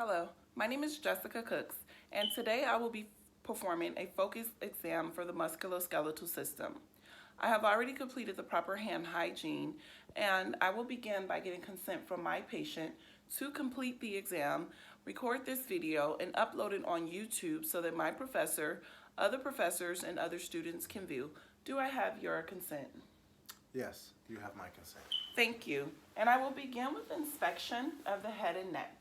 Hello, my name is Jessica Cooks, and today I will be performing a focused exam for the musculoskeletal system. I have already completed the proper hand hygiene, and I will begin by getting consent from my patient to complete the exam, record this video, and upload it on YouTube so that my professor, other professors, and other students can view. Do I have your consent? Yes, you have my consent. Thank you. And I will begin with inspection of the head and neck.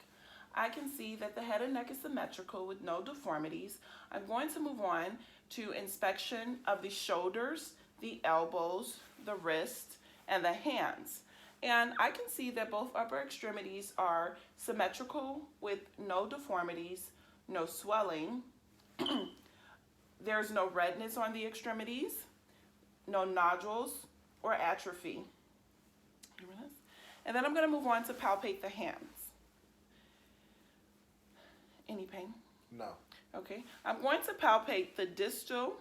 I can see that the head and neck is symmetrical with no deformities. I'm going to move on to inspection of the shoulders, the elbows, the wrist, and the hands. And I can see that both upper extremities are symmetrical with no deformities, no swelling. There's no redness on the extremities, no nodules or atrophy. And then I'm going to move on to palpate the hands. Any pain? No. Okay. I'm going to palpate the distal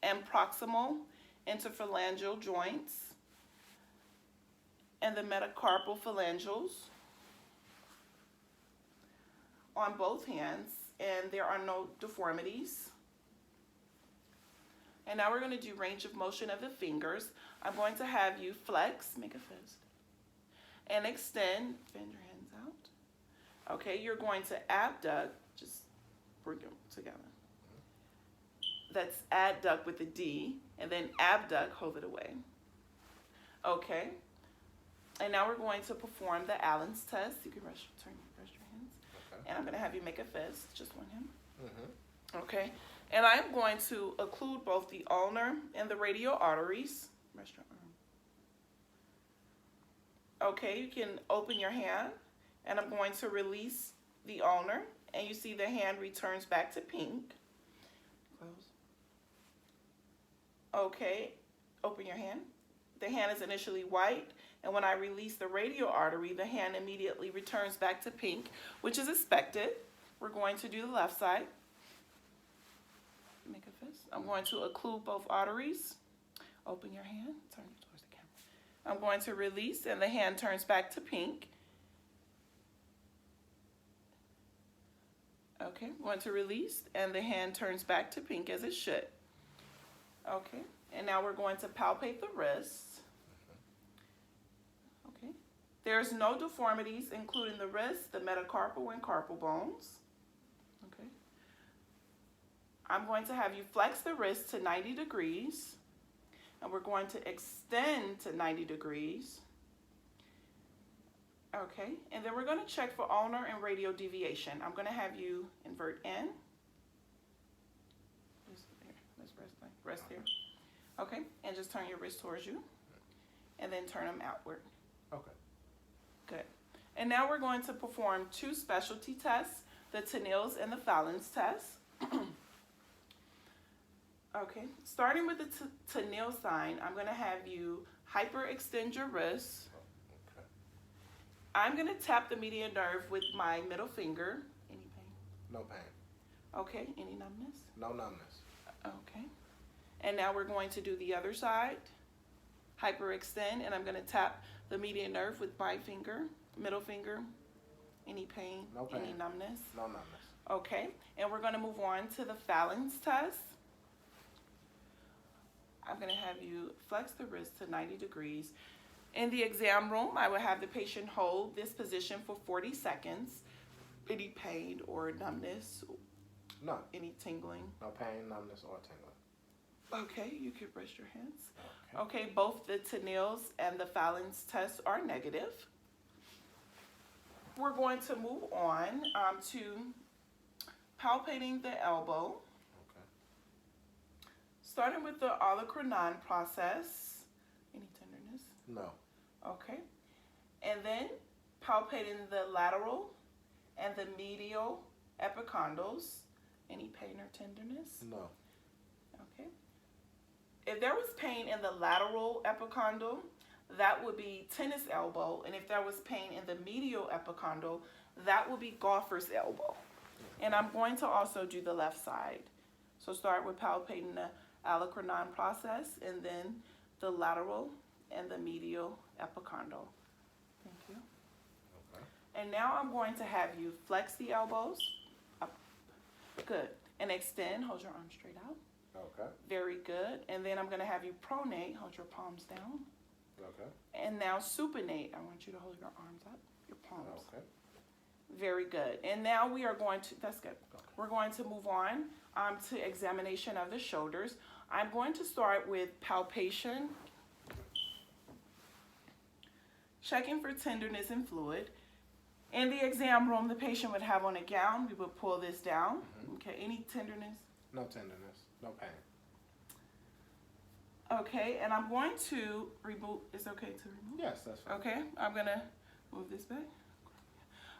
and proximal interphalangeal joints and the metacarpal phalangeals on both hands, and there are no deformities. And now we're going to do range of motion of the fingers. I'm going to have you flex, make a fist, and extend, bend your hands out. Okay, you're going to abduct, just bring them together. That's adduct with a D, and then abduct, hold it away. Okay, and now we're going to perform the Allen's test. You can rest your hands. Okay. And I'm going to have you make a fist, just one hand. Mm-hmm. Okay, and I'm going to occlude both the ulnar and the radial arteries. Rest your arm. Okay, you can open your hand, and I'm going to release the ulnar, and you see the hand returns back to pink. Close. Okay, open your hand. The hand is initially white, and when I release the radial artery, the hand immediately returns back to pink, which is expected. We're going to do the left side. Make a fist. I'm going to occlude both arteries. Open your hand. Turn it towards the camera. I'm going to release, and the hand turns back to pink. Okay, I'm going to release, and the hand turns back to pink as it should. Okay, and now we're going to palpate the wrists. Okay, there's no deformities, including the wrist, the metacarpal and carpal bones. Okay, I'm going to have you flex the wrist to 90 degrees, and we're going to extend to 90 degrees. Okay, and then we're going to check for ulnar and radial deviation. I'm going to have you invert in. Just there. Let's rest there. Okay, and just turn your wrist towards you, and then turn them outward. Okay. Good. And now we're going to perform two specialty tests, the Tennille's and the Fallon's test. Okay, starting with the Tennille sign, I'm going to have you hyperextend your wrist. Okay. I'm going to tap the median nerve with my middle finger. Any pain? No pain. Okay, any numbness? No numbness. Okay. And now we're going to do the other side. Hyperextend, and I'm going to tap the median nerve with my finger, middle finger. Any pain? No pain. Any numbness? No numbness. Okay, and we're going to move on to the Fallon's test. I'm going to have you flex the wrist to 90 degrees. In the exam room, I will have the patient hold this position for 40 seconds. Any pain or numbness? No. Any tingling? No pain, numbness, or tingling. Okay, you can rest your hands. Okay. Okay, both the Tennille's and the Fallon's tests are negative. We're going to move on to palpating the elbow. Okay. Starting with the olecranon process. Any tenderness? No. Okay. And then palpating the lateral and the medial epicondyls. Any pain or tenderness? No. Okay. If there was pain in the lateral epicondyle, that would be tennis elbow. And if there was pain in the medial epicondyle, that would be golfer's elbow. And I'm going to also do the left side. So start with palpating the olecranon process, and then the lateral and the medial epicondyle. Thank you. Okay. And now I'm going to have you flex the elbows. Up. Good. And extend. Hold your arms straight out. Okay. Very good. And then I'm going to have you pronate. Hold your palms down. Okay. And now supinate. I want you to hold your arms up, your palms. Okay. Very good. And now we are going to, that's good. Okay. We're going to move on to examination of the shoulders. I'm going to start with palpation, checking for tenderness and fluid. In the exam room, the patient would have on a gown. We would pull this down. Okay, any tenderness? No tenderness. No pain. Okay, and I'm going to remove, it's okay to remove? Yes, that's fine. Okay, I'm gonna move this back.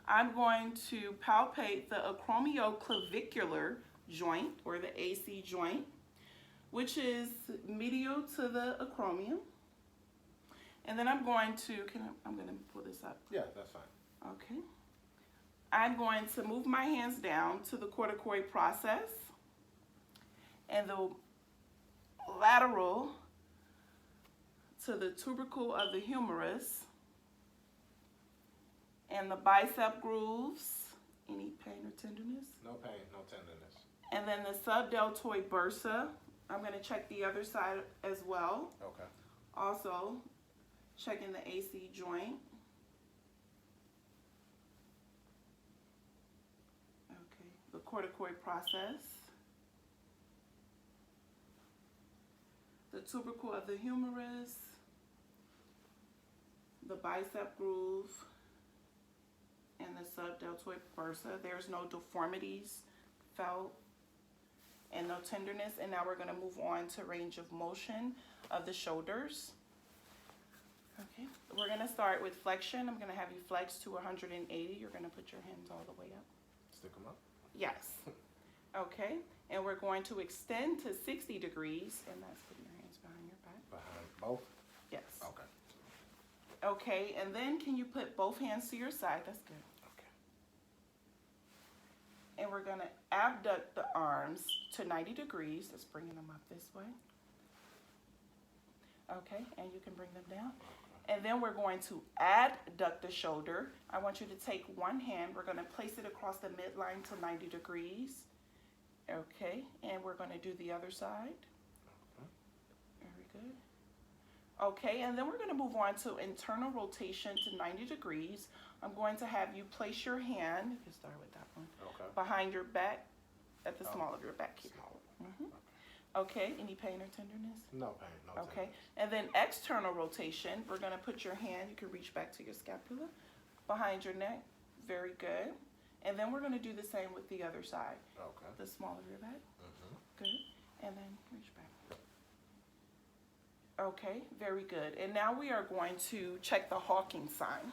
I'm going to palpate the acromioclavicular joint, or the AC joint, which is medial to the acromion. And then I'm going to, I'm gonna pull this up. Yeah, that's fine. Okay. I'm going to move my hands down to the corticoid process and the lateral to the tubercle of the humerus and the bicep grooves. Any pain or tenderness? No pain, no tenderness. And then the subdeltoid bursa. I'm going to check the other side as well. Okay. Also checking the AC joint. Okay, the corticoid process. The tubercle of the humerus. The bicep groove. And the subdeltoid bursa. There's no deformities felt and no tenderness. And now we're going to move on to range of motion of the shoulders. Okay, we're going to start with flexion. I'm going to have you flex to 180. You're going to put your hands all the way up. Stick them up? Yes. Okay, and we're going to extend to 60 degrees, and that's putting your hands behind your back. Behind both? Yes. Okay. Okay, and then can you put both hands to your side? That's good. Okay. And we're going to abduct the arms to 90 degrees. Just bringing them up this way. Okay, and you can bring them down. And then we're going to adduct the shoulder. I want you to take one hand. We're going to place it across the midline to 90 degrees. Okay, and we're going to do the other side. Very good. Okay, and then we're going to move on to internal rotation to 90 degrees. I'm going to have you place your hand, you can start with that one, Okay. behind your back, at the small of your back here. Small. Okay, any pain or tenderness? No pain, no Okay, tenderness. and then external rotation, we're going to put your hand, you can reach back to your scapula, behind your neck. Very good. And then we're going to do the same with the other side. Okay. The small of your back. Good. And then reach back. Okay, very good. And now we are going to check the Hawking sign.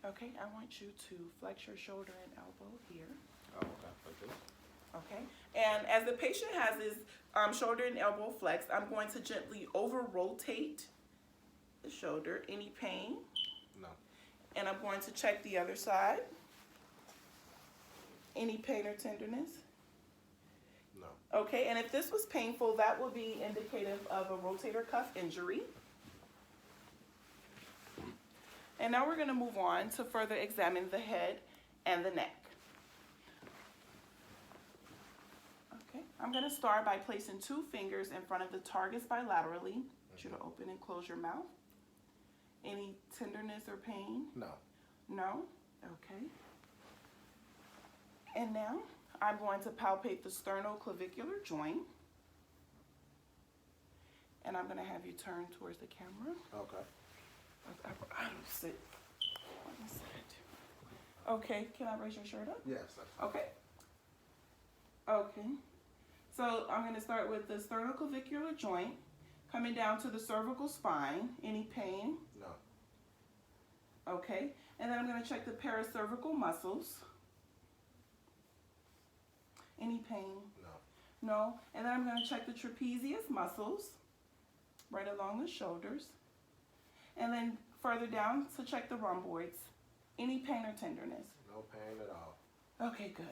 Okay, I want you to flex your shoulder and elbow here. Oh, okay. Like this? Okay, and as the patient has his shoulder and elbow flexed, I'm going to gently over-rotate the shoulder. Any pain? No. And I'm going to check the other side. Any pain or tenderness? No. Okay, and if this was painful, that will be indicative of a rotator cuff injury. And now we're going to move on to further examine the head and the neck. Okay, I'm going to start by placing 2 fingers in front of the targets bilaterally. I want you to open and close your mouth. Any tenderness or pain? No. No? Okay. And now I'm going to palpate the sternoclavicular joint. And I'm going to have you turn towards the camera. Okay. I don't sit on this side. Okay, can I raise your shirt up? Yes, that's fine. Okay. Okay. So I'm going to start with the sternoclavicular joint, coming down to the cervical spine. Any pain? No. Okay. And then I'm going to check the paracervical muscles. Any pain? No. No. And then I'm going to check the trapezius muscles right along the shoulders. And then further down to check the rhomboids. Any pain or tenderness? No pain at all. Okay, good.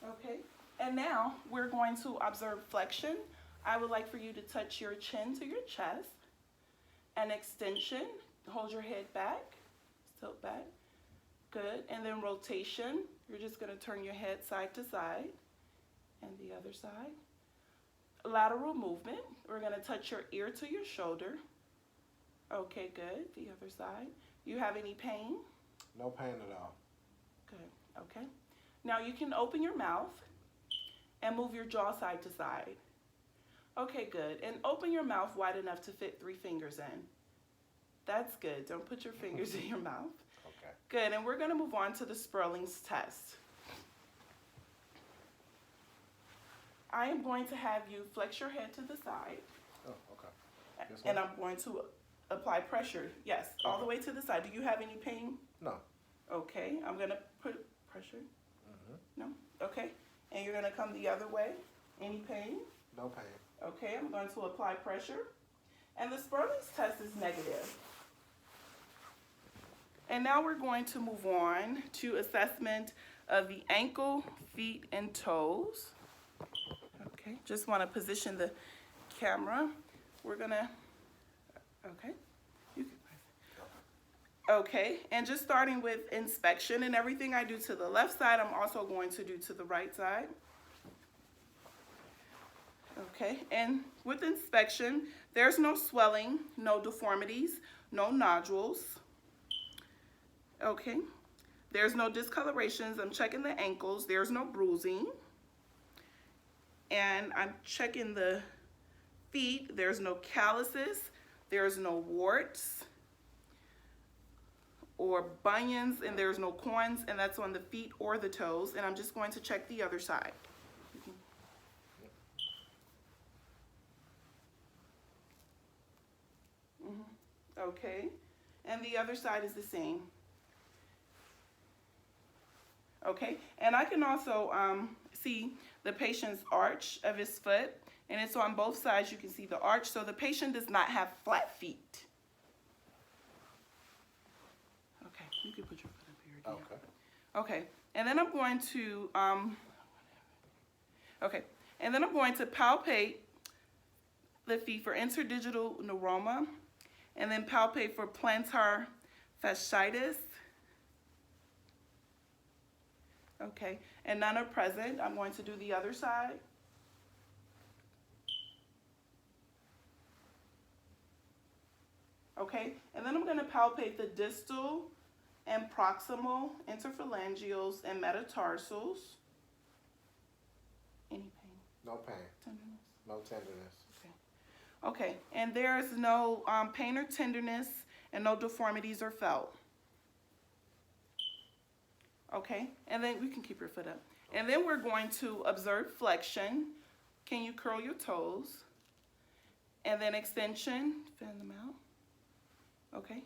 Okay, and now we're going to observe flexion. I would like for you to touch your chin to your chest An extension, hold your head back, tilt back. Good. And then rotation, you're just going to turn your head side to side and the other side. Lateral movement, we're going to touch your ear to your shoulder. Okay, good. The other side. You have any pain? No pain at all. Good. Okay. Now you can open your mouth and move your jaw side to side. Okay, good. And open your mouth wide enough to fit 3 fingers in. That's good. Don't put your fingers in your mouth. Okay. Good. And we're going to move on to the Sperling's test. I am going to have you flex your head to the side. Oh, okay. This And one? I'm going to apply pressure. Yes, all the way to the side. Do you have any pain? No. Okay. I'm going to put pressure. Mm-hmm. No? Okay. And you're going to come the other way. Any pain? No pain. Okay, I'm going to apply pressure. And the Sperling's test is negative. And now we're going to move on to assessment of the ankle, feet, and toes. Okay, just want to position the camera. We're going to, okay. You can, okay, and just starting with inspection, and everything I do to the left side, I'm also going to do to the right side. Okay, and with inspection, there's no swelling, no deformities, no nodules. Okay, there's no discolorations. I'm checking the ankles. There's no bruising. And I'm checking the feet. There's no calluses. There's no warts or bunions, and there's no corns, and that's on the feet or the toes. And I'm just going to check the other side. Okay, and the other side is the same. Okay, and I can also see the patient's arch of his foot, and it's on both sides. You can see the arch, so the patient does not have flat feet. Okay, you can put your foot up here again. Okay. Okay, and then I'm going to palpate the feet for interdigital neuroma, and then palpate for plantar fasciitis. Okay, and none are present. I'm going to do the other side. Okay, and then I'm going to palpate the distal and proximal interphalangeals and metatarsals. Any pain? No pain. Tenderness? No tenderness. Okay, and there is no pain or tenderness, and no deformities are felt. Okay, and then we can keep your foot up. And then we're going to observe flexion. Can you curl your toes? And then extension, fan them out. Okay,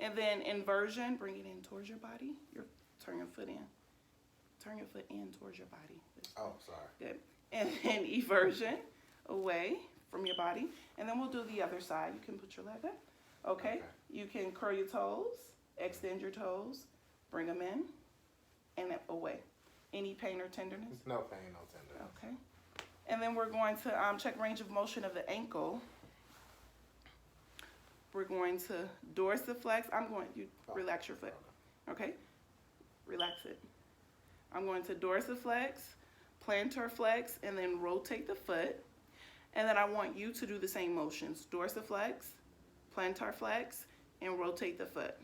and then inversion, bring it in towards your body. Turn your foot in. Turn your foot in towards your body. Oh, sorry. Good. And then eversion, away from your body. And then we'll do the other side. You can put your leg up. Okay. You can curl your toes, extend your toes, bring them in, and away. Any pain or tenderness? No pain, no tenderness. Okay. And then we're going to check range of motion of the ankle. We're going to dorsiflex. Relax your foot. Okay? Relax it. I'm going to dorsiflex, plantar flex, and then rotate the foot. And then I want you to do the same motions. Dorsiflex, plantar flex, and rotate the foot.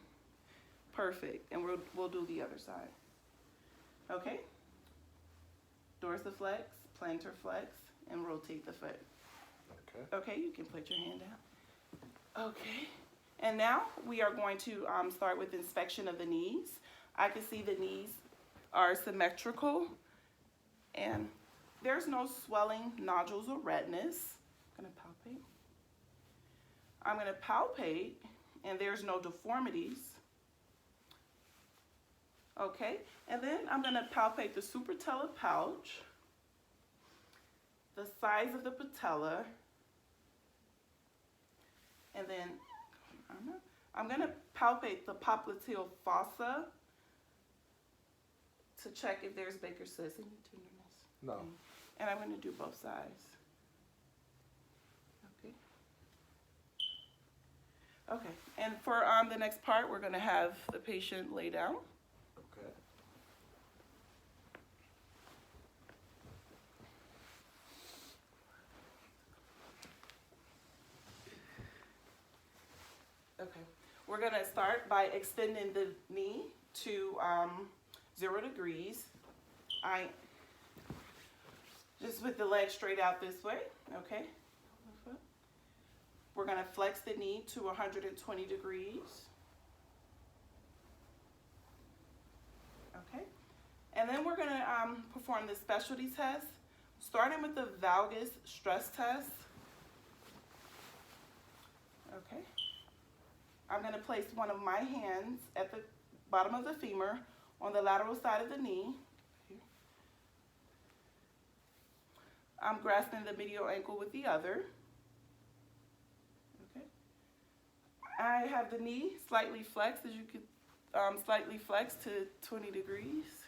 Perfect. And we'll do the other side. Okay? Dorsiflex, plantar flex, and rotate the foot. Okay. Okay, you can put your hand down. Okay. And now we are going to start with inspection of the knees. I can see the knees are symmetrical, and there's no swelling, nodules, or redness. I'm going to palpate, and there's no deformities. Okay, and then I'm going to palpate the supratellar pouch, the size of the patella, and then I'm going to palpate the popliteal fossa to check if there's Baker's cyst. Any tenderness? No. And I'm going to do both sides. Okay. Okay, and for the next part, we're gonna have the patient lay down. Okay. Okay, we're gonna start by extending the knee to 0 degrees. Just with the leg straight out this way, okay? We're gonna flex the knee to 120 degrees. Okay, and then we're gonna perform the specialty test, starting with the valgus stress test. Okay, I'm gonna place one of my hands at the bottom of the femur on the lateral side of the knee. I'm grasping the medial ankle with the other. Okay. I have the knee slightly flexed, as you could slightly flexed to 20 degrees.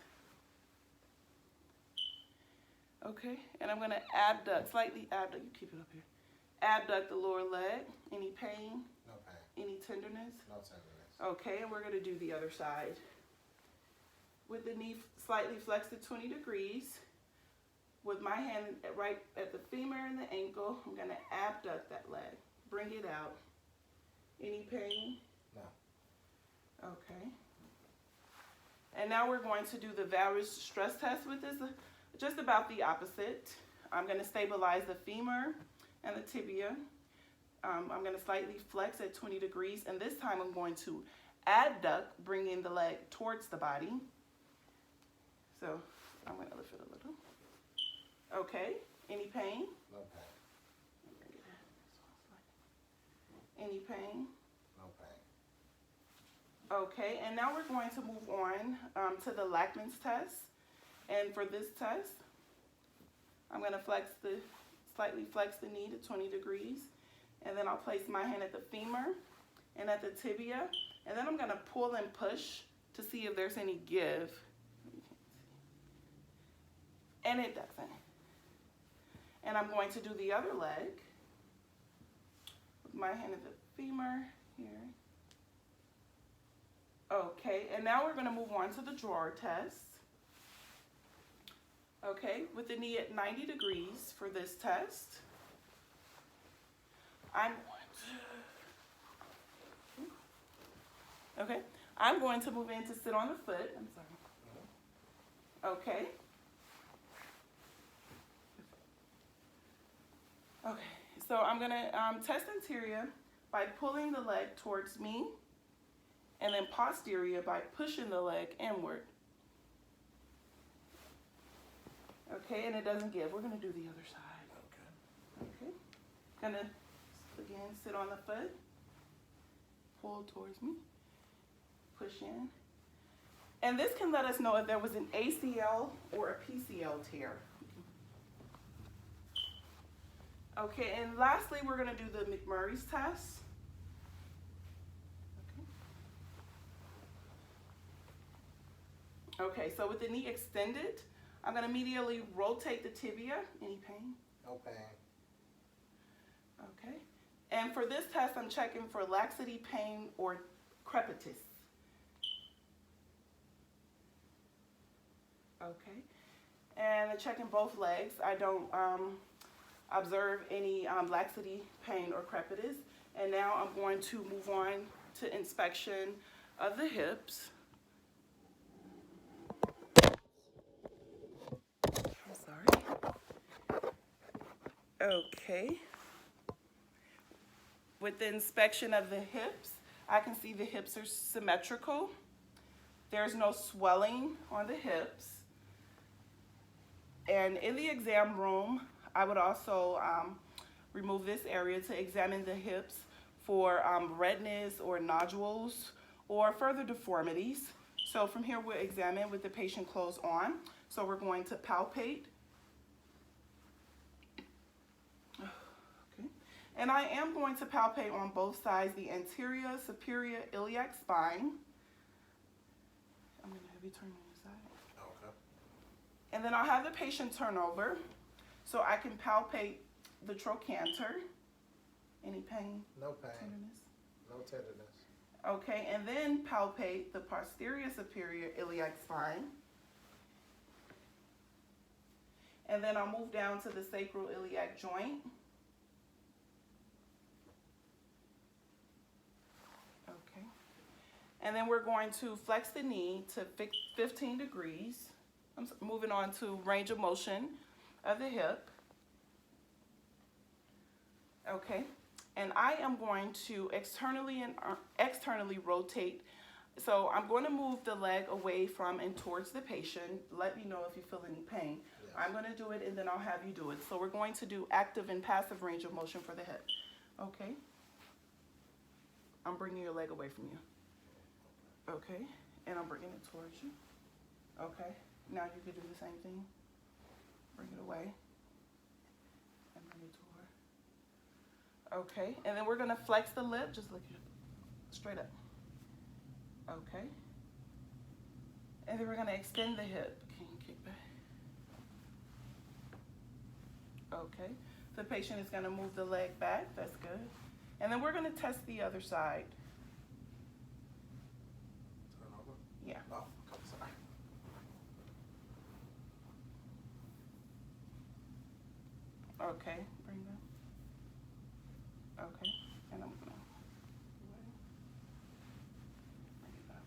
Okay, and I'm gonna abduct, slightly abduct, you keep it up here. Abduct the lower leg. Any pain? No pain. Any tenderness? No tenderness. Okay, and we're gonna do the other side. With the knee slightly flexed to 20 degrees, with my hand right at the femur and the ankle, I'm gonna abduct that leg. Bring it out. Any pain? No. Okay. And now we're going to do the valgus stress test with this, just about the opposite. I'm gonna stabilize the femur and the tibia. I'm gonna slightly flex at 20 degrees, and this time I'm going to adduct, bringing the leg towards the body. So I'm gonna lift it a little. Okay, any pain? No pain. Any pain? No pain. Okay, and now we're going to move on to the Lachman's test. And for this test, I'm gonna slightly flex the knee to 20 degrees. And then I'll place my hand at the femur and at the tibia. And then I'm gonna pull and push to see if there's any give. And it doesn't. And I'm going to do the other leg with my hand at the femur here. Okay, and now we're going to move on to the drawer test. Okay, with the knee at 90 degrees for this test. I'm going to move in to sit on the foot. I'm sorry. Okay. Okay, so I'm gonna test anterior by pulling the leg towards me, and then posterior by pushing the leg inward. Okay, and it doesn't give. We're gonna do the other side. Okay. Gonna, again, sit on the foot, pull towards me, push in. And this can let us know if there was an ACL or a PCL tear. Okay, and lastly, we're going to do the McMurray's test. Okay, so with the knee extended, I'm going to immediately rotate the tibia. Any pain? No pain. Okay, and for this test, I'm checking for laxity, pain, or crepitus. Okay, and I'm checking both legs. I don't observe any laxity, pain, or crepitus. And now I'm going to move on to inspection of the hips. I'm sorry. Okay. With the inspection of the hips, I can see the hips are symmetrical. There's no swelling on the hips. And in the exam room, I would also remove this area to examine the hips for redness or nodules or further deformities. So from here, we'll examine with the patient clothes on. So we're going to palpate. Okay. And I am going to palpate on both sides, the anterior, superior iliac spine. I'm going to have you turn on your side. Okay. And then I'll have the patient turn over so I can palpate the trochanter. Any pain? No pain. Tenderness? No tenderness. Okay, and then palpate the posterior superior iliac spine. And then I'll move down to the sacroiliac joint. Okay. And then we're going to flex the knee to 15 degrees. I'm moving on to range of motion of the hip. Okay. And I am going to externally and externally rotate. So I'm going to move the leg away from and towards the patient. Let me know if you feel any pain. Yes. I'm going to do it and then I'll have you do it. So we're going to do active and passive range of motion for the hip. Okay. I'm bringing your leg away from you. Okay. And I'm bringing it towards you. Okay. Now you can do the same thing. Bring it away. And bring it toward. Okay. And then we're going to flex the lip. Just look at it. Straight up. Okay. And then we're going to extend the hip. Can you kick back? Okay. The patient is going to move the leg back. That's good. And then we're going to test the other side. Turn over? Yeah. Oh, okay, sorry. Okay. Bring them. Okay. And I'm going to bring it up.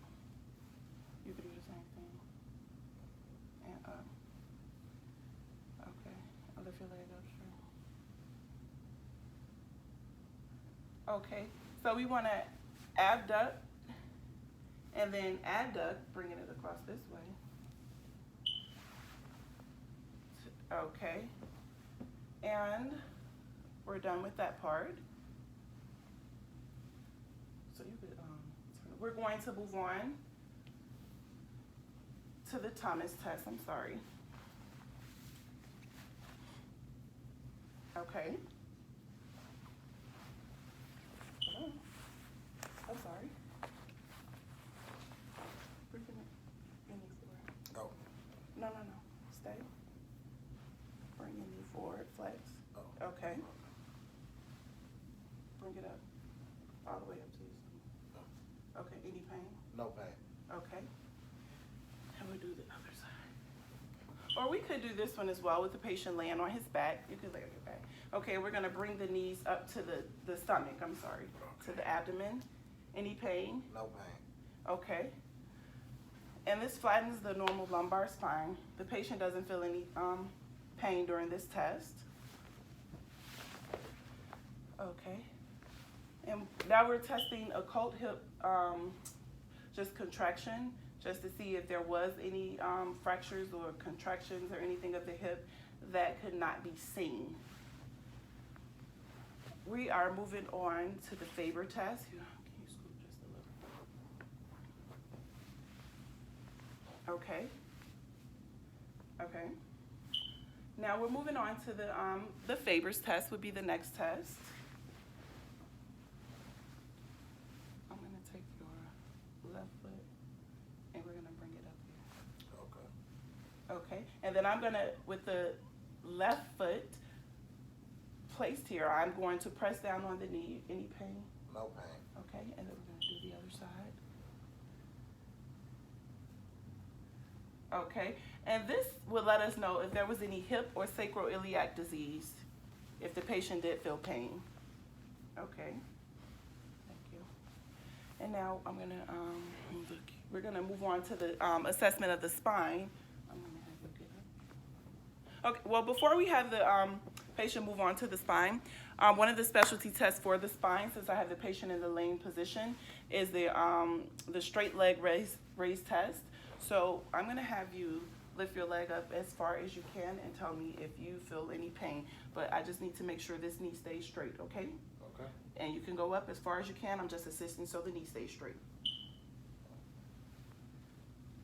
You can do the same thing. And up. Okay. I'll lift your leg up straight. Okay. So we want to abduct and then adduct, bringing it across this way. Okay. And we're done with that part. So you could, we're going to move on to the Thomas test. I'm sorry. Okay. Hello. I'm sorry. Bring it your knee forward. Oh. No. Stay. Bring your knee forward. Flex. Oh. Okay. Bring it up. All the way up to you. Okay. Any pain? No pain. Okay. And we'll do the other side. Or we could do this one as well with the patient laying on his back. You could lay on your back. Okay, we're going to bring the knees up to the stomach, I'm sorry, to the abdomen. Any pain? No pain. Okay. And this flattens the normal lumbar spine. The patient doesn't feel any pain during this test. Okay. And now we're testing occult hip just contraction, just to see if there was any fractures or contractions or anything of the hip that could not be seen. We are moving on to the Faber test. Can you scoot just a little? Okay. Okay. Now we're moving on to the Faber's test would be the next test. I'm going to take your left foot and we're going to bring it up here. Okay. Okay. And then I'm going to, with the left foot placed here, I'm going to press down on the knee. Any pain? No pain. Okay. And then we're going to do the other side. Okay. And this would let us know if there was any hip or sacroiliac disease, if the patient did feel pain. Okay. Thank you. And now I'm going to, we're going to move on to the assessment of the spine. I'm going to have you get up. Okay. Well, before we have the patient move on to the spine, one of the specialty tests for the spine, since I have the patient in the laying position, is the straight leg raise test. So I'm going to have you lift your leg up as far as you can and tell me if you feel any pain. But I just need to make sure this knee stays straight, okay? Okay. And you can go up as far as you can. I'm just assisting so the knee stays straight.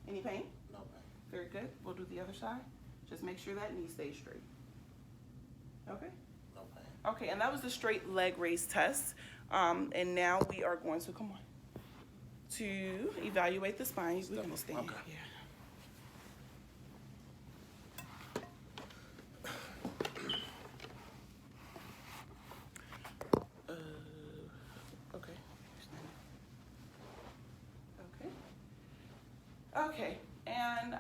Any pain? No pain. Very good. We'll do the other side. Just make sure that knee stays straight. Okay? No pain. Okay, and that was the straight leg raise test. And now we are going to, come on, to evaluate the spine. We're going to stand Okay. here. Okay. Okay, and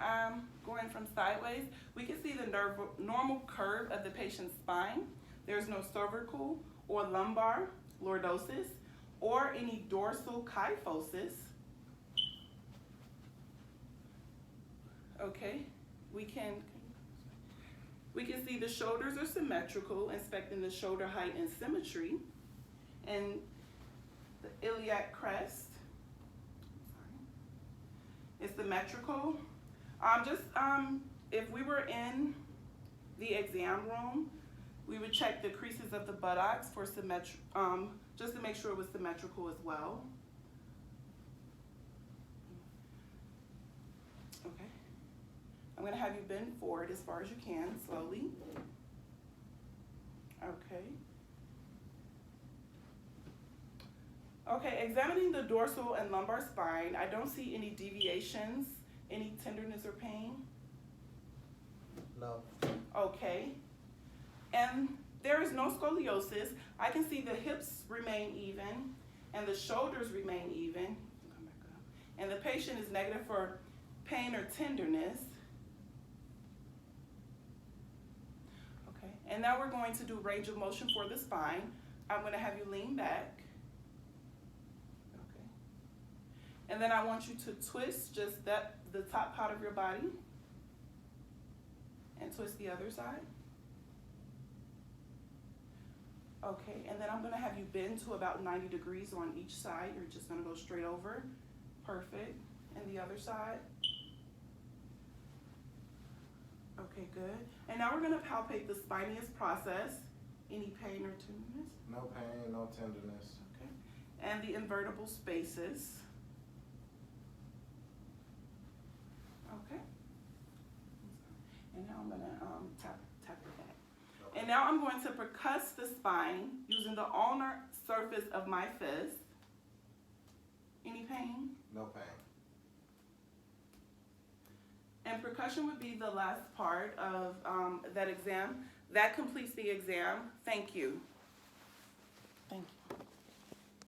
going from sideways, we can see the normal curve of the patient's spine. There's no cervical or lumbar lordosis or any dorsal kyphosis. Okay, we can see the shoulders are symmetrical, inspecting the shoulder height and symmetry, and the iliac crest is symmetrical. If we were in the exam room, we would check the creases of the buttocks for symmetry, just to make sure it was symmetrical as well. Okay. I'm going to have you bend forward as far as you can, slowly. Okay. Okay, examining the dorsal and lumbar spine, I don't see any deviations, any tenderness or pain. No. Okay. And there is no scoliosis. I can see the hips remain even and the shoulders remain even. Come back up. And the patient is negative for pain or tenderness. Okay. And now we're going to do range of motion for the spine. I'm going to have you lean back. Okay. And then I want you to twist just the top part of your body and twist the other side. Okay, and then I'm going to have you bend to about 90 degrees on each side. You're just going to go straight over. Perfect. And the other side. Okay, good. And now we're going to palpate the spinous process. Any pain or tenderness? No pain, no tenderness. Okay. And the invertible spaces. Okay. And now I'm going to tap your back. And now I'm going to percuss the spine using the ulnar surface of my fist. Any pain? No pain. And percussion would be the last part of that exam. That completes the exam. Thank you. Thank you.